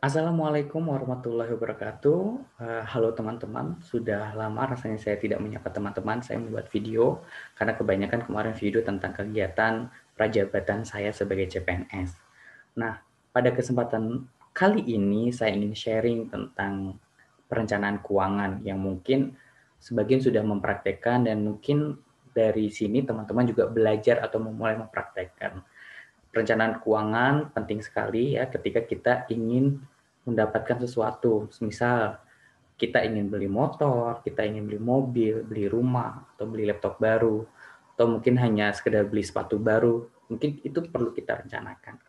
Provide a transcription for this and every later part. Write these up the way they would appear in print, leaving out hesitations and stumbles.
Assalamualaikum warahmatullahi wabarakatuh. Halo teman-teman, sudah lama rasanya saya tidak menyapa teman-teman. Saya membuat video karena kebanyakan kemarin video tentang kegiatan prajabatan saya sebagai CPNS. Nah, pada kesempatan kali ini saya ingin sharing tentang perencanaan keuangan yang mungkin sebagian sudah mempraktekkan dan mungkin dari sini teman-teman juga belajar atau memulai mempraktekkan. Perencanaan keuangan penting sekali ya ketika kita ingin mendapatkan sesuatu. Misal kita ingin beli motor, kita ingin beli mobil, beli rumah, atau beli laptop baru, atau mungkin hanya sekedar beli sepatu baru, mungkin itu perlu kita rencanakan.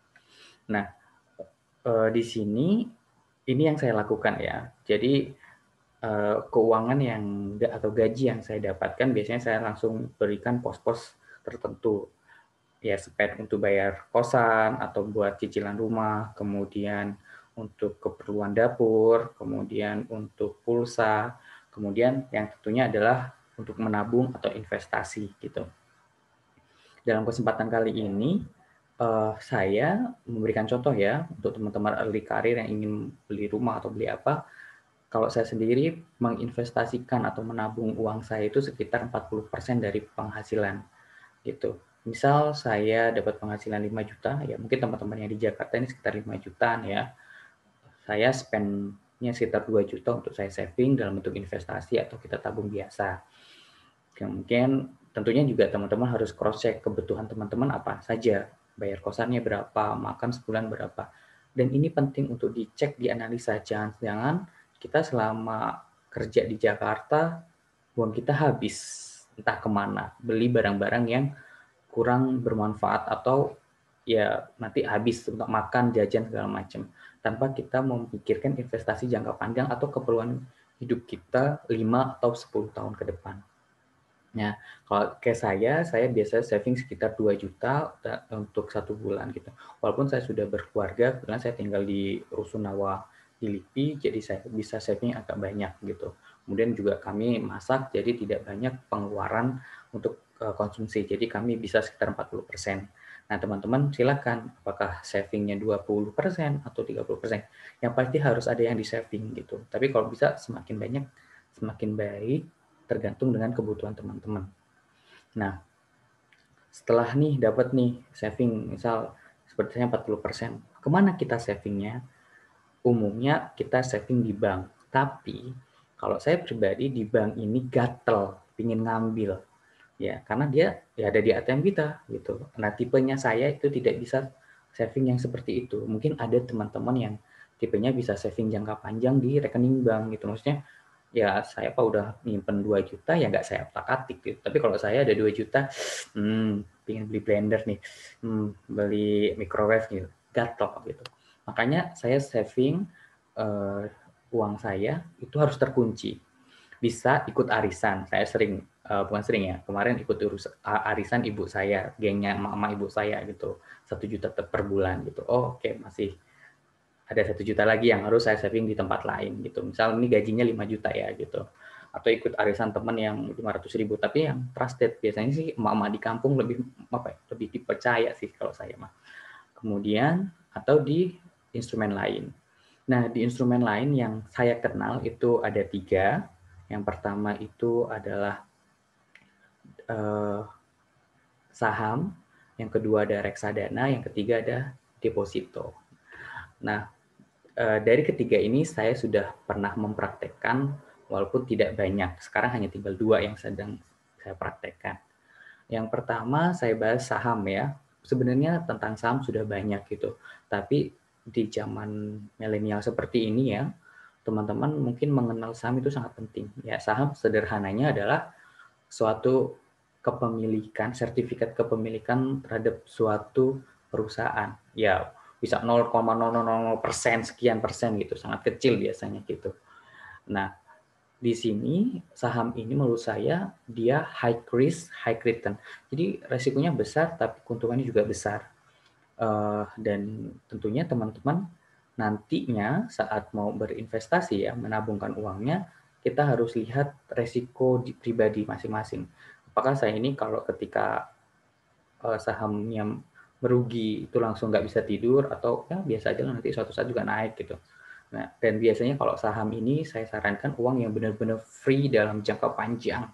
Nah, di sini ini yang saya lakukan ya. Jadi keuangan yang atau gaji yang saya dapatkan biasanya saya langsung berikan pos-pos tertentu. Ya, spend untuk bayar kosan atau buat cicilan rumah, kemudian untuk keperluan dapur, kemudian untuk pulsa, kemudian yang tentunya adalah untuk menabung atau investasi gitu. Dalam kesempatan kali ini, saya memberikan contoh ya untuk teman-teman early career yang ingin beli rumah atau beli apa. Kalau saya sendiri menginvestasikan atau menabung uang saya itu sekitar 40% dari penghasilan gitu. Misal saya dapat penghasilan 5 juta, ya mungkin teman-teman yang di Jakarta ini sekitar 5 jutaan ya. Saya spend-nya sekitar 2 juta untuk saya saving dalam bentuk investasi atau kita tabung biasa. Kemudian tentunya juga teman-teman harus cross check kebutuhan teman-teman apa saja, bayar kosannya berapa, makan sebulan berapa. Dan ini penting untuk dicek, dianalisa. Jangan-jangan kita selama kerja di Jakarta, uang kita habis entah kemana, beli barang-barang yang kurang bermanfaat atau ya nanti habis untuk makan, jajan segala macam tanpa kita memikirkan investasi jangka panjang atau keperluan hidup kita 5 atau 10 tahun ke depan. Nah, kalau kayak saya biasanya saving sekitar 2 juta untuk 1 bulan gitu. Walaupun saya sudah berkeluarga, kebetulan saya tinggal di Rusunawa di LIPI, jadi saya bisa saving agak banyak gitu. Kemudian juga kami masak, jadi tidak banyak pengeluaran untuk konsumsi. Jadi kami bisa sekitar 40%. Nah, teman-teman silakan apakah savingnya 20% atau 30%. Yang pasti harus ada yang di-saving gitu. Tapi kalau bisa semakin banyak, semakin baik tergantung dengan kebutuhan teman-teman. Nah, setelah nih dapat nih saving misal sepertinya 40%, kemana kita savingnya? Umumnya kita saving di bank. Tapi kalau saya pribadi di bank ini gatel, pingin ngambil. Ya, karena dia ya ada di ATM kita gitu. Nah, tipenya saya itu tidak bisa saving yang seperti itu. Mungkin ada teman-teman yang tipenya bisa saving jangka panjang di rekening bank gitu. Maksudnya ya saya apa udah nyimpen 2 juta ya nggak saya otak-atik gitu. Tapi kalau saya ada 2 juta, pengen beli blender nih, beli microwave gitu, gatel gitu. Makanya saya saving uh, uang saya itu harus terkunci. Bisa ikut arisan. Saya sering, bukan sering ya, kemarin ikut arisan ibu saya, gengnya mama ibu saya gitu, 1 juta per bulan gitu. Oh, oke, masih ada 1 juta lagi yang harus saya saving di tempat lain gitu. Misal ini gajinya 5 juta ya gitu. Atau ikut arisan teman yang 500 ribu. Tapi yang trusted biasanya sih emak-emak di kampung lebih apa ya, lebih dipercaya sih kalau saya mah. Kemudian atau di instrumen lain. Nah, di instrumen lain yang saya kenal itu ada 3. Yang pertama itu adalah eh, saham, yang kedua ada reksadana, yang ketiga ada deposito. Nah, dari ketiga ini saya sudah pernah mempraktekkan walaupun tidak banyak. Sekarang hanya tinggal 2 yang sedang saya praktekkan. Yang pertama saya bahas saham ya. Sebenarnya tentang saham sudah banyak gitu. Tapi di zaman milenial seperti ini ya, teman-teman mungkin mengenal saham itu sangat penting. Ya, saham sederhananya adalah suatu kepemilikan, sertifikat kepemilikan terhadap suatu perusahaan. Ya, bisa 0,000% sekian persen gitu, sangat kecil biasanya gitu. Nah, di sini saham ini menurut saya dia high risk, high return. Jadi resikonya besar tapi keuntungannya juga besar. Dan tentunya teman-teman nantinya saat mau berinvestasi ya, menabungkan uangnya, kita harus lihat resiko pribadi masing-masing. Apakah saya ini kalau ketika sahamnya merugi itu langsung nggak bisa tidur atau ya biasa aja nanti suatu saat juga naik gitu. Nah, dan biasanya kalau saham ini saya sarankan uang yang benar-benar free dalam jangka panjang,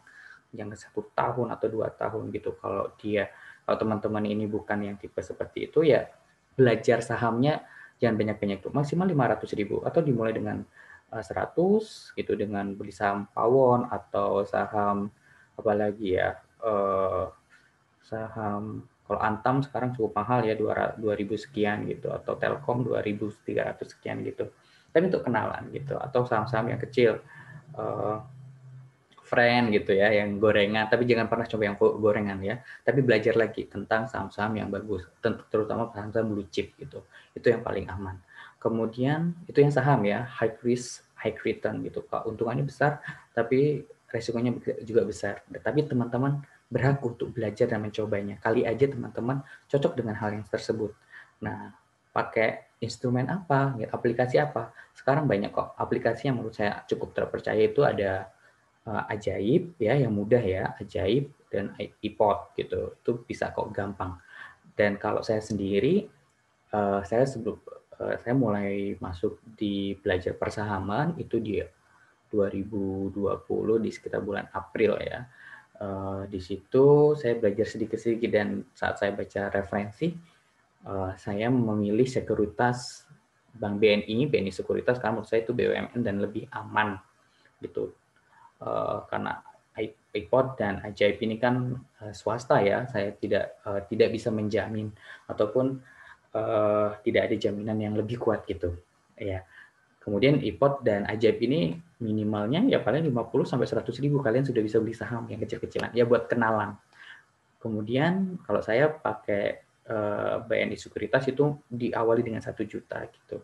yang 1 tahun atau 2 tahun gitu. Kalau teman-teman ini bukan yang tipe seperti itu, ya belajar sahamnya jangan banyak-banyak tuh, maksimal 500.000 atau dimulai dengan 100 gitu, dengan beli saham Pawon atau saham apalagi ya, saham kalau Antam sekarang cukup mahal ya, 2.000 sekian gitu, atau Telkom 2.300 sekian gitu. Tapi untuk kenalan gitu, atau saham-saham yang kecil, friend gitu ya, yang gorengan, tapi jangan pernah coba yang gorengan ya. Tapi belajar lagi tentang saham-saham yang bagus, terutama saham-saham blue chip gitu. Itu yang paling aman. Kemudian itu yang saham ya, high risk, high return gitu. Keuntungannya besar, tapi resikonya juga besar. Tapi teman-teman berhak untuk belajar dan mencobanya. Kali aja teman-teman cocok dengan hal yang tersebut. Nah, pakai instrumen apa, aplikasi apa. Sekarang banyak kok aplikasi yang menurut saya cukup terpercaya, itu ada Ajaib ya, yang mudah ya, Ajaib dan iPod gitu. Itu bisa kok gampang. Dan kalau saya sendiri, saya mulai masuk di belajar persahaman itu di 2020 di sekitar bulan April ya. Di situ saya belajar sedikit-sedikit, dan saat saya baca referensi, saya memilih sekuritas Bank BNI, BNI Sekuritas, karena menurut saya itu BUMN dan lebih aman gitu. Karena iPod dan Ajaib ini kan swasta ya, saya tidak bisa menjamin, ataupun tidak ada jaminan yang lebih kuat gitu ya. Kemudian iPod dan Ajaib ini minimalnya ya paling 50 sampai 100.000 kalian sudah bisa beli saham yang kecil-kecilan ya, buat kenalan. Kemudian kalau saya pakai BNI Sekuritas itu diawali dengan 1 juta gitu.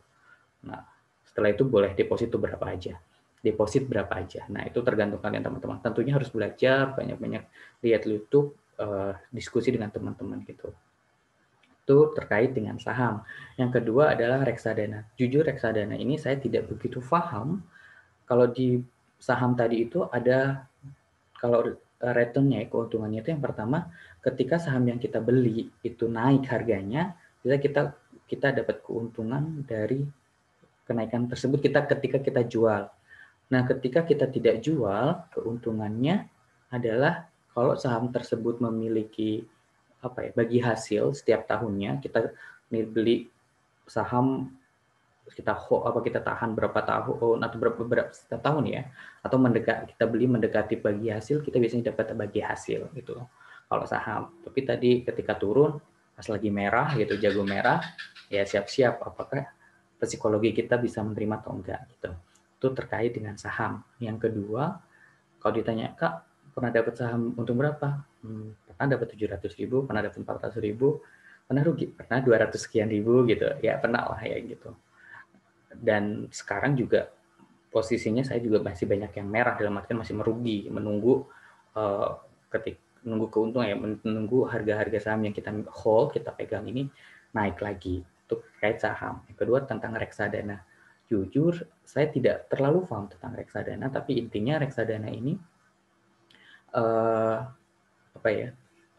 Nah, setelah itu boleh deposito berapa aja. Deposit berapa aja. Nah, itu tergantung kalian teman-teman. Tentunya harus belajar, banyak-banyak lihat YouTube, diskusi dengan teman-teman gitu. Itu terkait dengan saham. Yang kedua adalah reksadana. Jujur reksadana ini saya tidak begitu paham. Kalau di saham tadi itu ada, kalau returnnya, keuntungannya itu yang pertama, ketika saham yang kita beli itu naik harganya, kita dapat keuntungan dari kenaikan tersebut ketika kita jual. Nah, ketika kita tidak jual, keuntungannya adalah kalau saham tersebut memiliki bagi hasil setiap tahunnya, kita beli saham, kita tahan berapa tahun atau berapa setiap tahun ya, atau kita beli mendekati bagi hasil, kita biasanya dapat bagi hasil gitu kalau saham. Tapi tadi ketika turun pas lagi merah gitu, jago merah, ya siap-siap apakah psikologi kita bisa menerima atau enggak gitu. Itu terkait dengan saham. Yang kedua, kalau ditanya, Kak, pernah dapat saham untung berapa? Pernah dapat 700.000, pernah dapat 400.000, pernah rugi, pernah 200 sekian ribu gitu. Ya pernah lah ya gitu. Dan sekarang juga posisinya saya juga masih banyak yang merah, dalam artian masih merugi, menunggu menunggu keuntungan ya, menunggu harga-harga saham yang kita hold, kita pegang ini naik lagi. Itu terkait saham. Yang kedua tentang reksadana. Jujur, saya tidak terlalu paham tentang reksadana, tapi intinya reksadana ini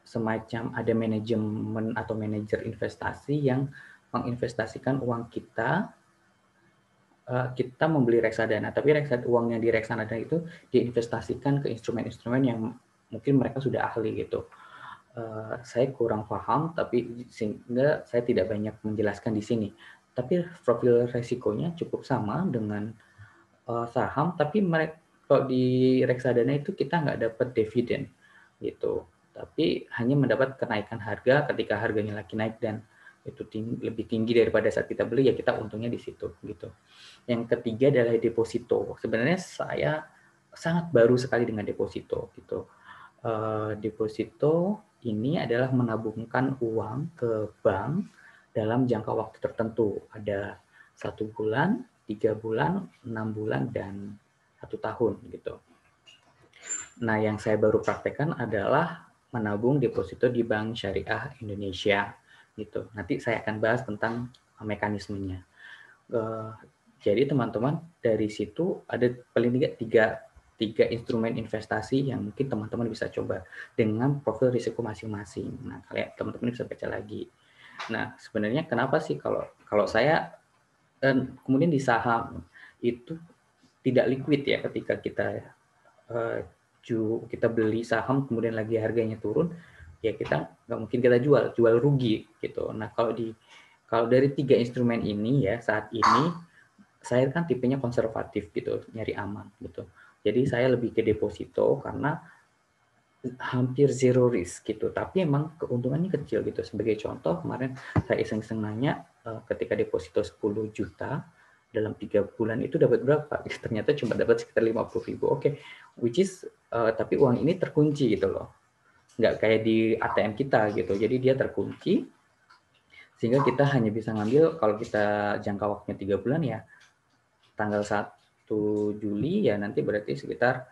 semacam ada manajemen atau manajer investasi yang menginvestasikan uang kita. Kita membeli reksadana, tapi uang yang di reksadana itu diinvestasikan ke instrumen-instrumen yang mungkin mereka sudah ahli gitu. Saya kurang paham, tapi sehingga saya tidak banyak menjelaskan di sini. Tapi profil resikonya cukup sama dengan saham, tapi kalau di reksadana itu kita nggak dapat dividen gitu, tapi hanya mendapat kenaikan harga ketika harganya lagi naik, dan itu lebih tinggi daripada saat kita beli, ya kita untungnya di situ gitu. Yang ketiga adalah deposito. Sebenarnya saya sangat baru sekali dengan deposito gitu. Deposito ini adalah menabungkan uang ke bank dalam jangka waktu tertentu. Ada 1 bulan, 3 bulan, 6 bulan, dan 1 tahun gitu. Nah, yang saya baru praktekkan adalah menabung deposito di Bank Syariah Indonesia gitu. Nanti saya akan bahas tentang mekanismenya. Jadi teman-teman, dari situ ada paling tiga instrumen investasi yang mungkin teman-teman bisa coba dengan profil risiko masing-masing. Nah, kalian teman-teman bisa baca lagi. Nah, sebenarnya kenapa sih kalau saya Dan kemudian di saham itu tidak liquid ya, ketika kita beli saham kemudian lagi harganya turun, ya kita nggak mungkin kita jual rugi gitu. Nah, kalau dari 3 instrumen ini ya, saat ini saya kan tipenya konservatif gitu, nyari aman gitu. Jadi saya lebih ke deposito karena hampir zero risk gitu, tapi emang keuntungannya kecil gitu. Sebagai contoh, kemarin saya iseng-iseng nanya, ketika deposito 10 juta dalam 3 bulan itu dapat berapa? Ternyata cuma dapat sekitar 50.000. Oke, which is tapi uang ini terkunci gitu loh, nggak kayak di ATM kita gitu. Jadi dia terkunci sehingga kita hanya bisa ngambil, kalau kita jangka waktunya 3 bulan ya tanggal 1 Juli ya, nanti berarti sekitar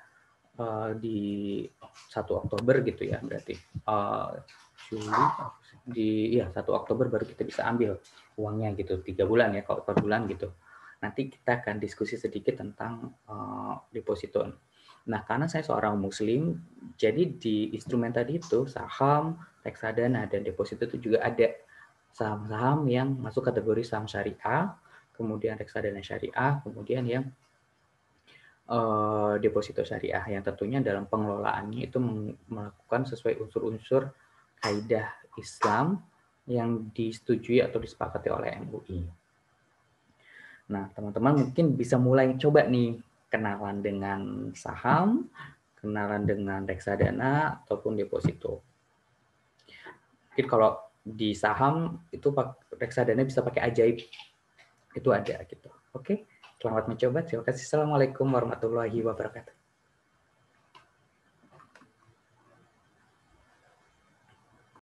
di 1 Oktober gitu ya, berarti Juli di 1 Oktober baru kita bisa ambil uangnya gitu, 3 bulan ya kalau per bulan gitu. Nanti kita akan diskusi sedikit tentang deposito. Nah, karena saya seorang muslim, jadi di instrumen tadi itu saham, reksadana, dan deposito itu juga ada saham-saham yang masuk kategori saham syariah, kemudian reksadana syariah, kemudian yang deposito syariah, yang tentunya dalam pengelolaannya itu melakukan sesuai unsur-unsur kaidah Islam yang disetujui atau disepakati oleh MUI. Nah, teman-teman mungkin bisa mulai coba nih kenalan dengan saham, kenalan dengan reksadana ataupun deposito. Mungkin kalau di saham itu reksadana bisa pakai ajaib, itu ada gitu. Oke, selamat mencoba. Terima kasih. Assalamualaikum warahmatullahi wabarakatuh.